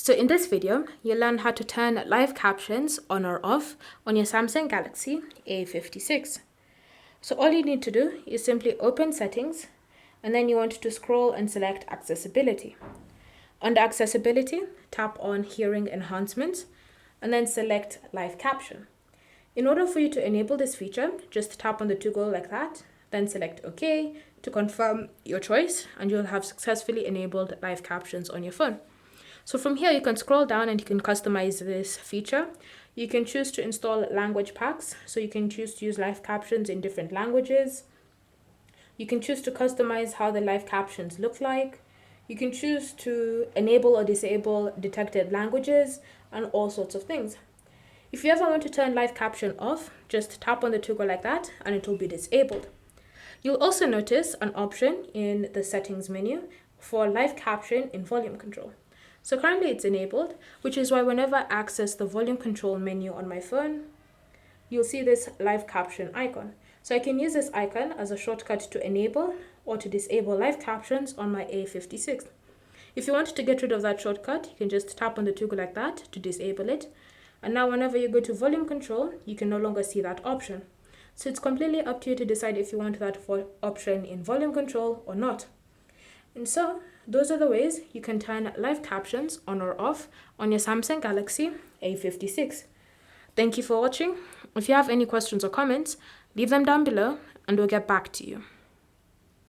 So in this video, you'll learn how to turn live captions on or off on your Samsung Galaxy A56. So all you need to do is simply open settings, and then you want to scroll and select accessibility. Under accessibility, tap on hearing enhancements and then select live caption. In order for you to enable this feature, just tap on the toggle like that, then select OK to confirm your choice, and you'll have successfully enabled live captions on your phone. So from here, you can scroll down and you can customize this feature. You can choose to install language packs. So you can choose to use live captions in different languages. You can choose to customize how the live captions look like. You can choose to enable or disable detected languages and all sorts of things. If you ever want to turn live caption off, just tap on the toggle like that and it will be disabled. You'll also notice an option in the settings menu for live caption in volume control. So currently it's enabled, which is why whenever I access the volume control menu on my phone, you'll see this live caption icon. So I can use this icon as a shortcut to enable or to disable live captions on my A56. If you want to get rid of that shortcut, you can just tap on the toggle like that to disable it. And now whenever you go to volume control, you can no longer see that option. So it's completely up to you to decide if you want that option in volume control or not. And so those are the ways you can turn live captions on or off on your Samsung Galaxy A56. Thank you for watching. If you have any questions or comments, leave them down below and we'll get back to you.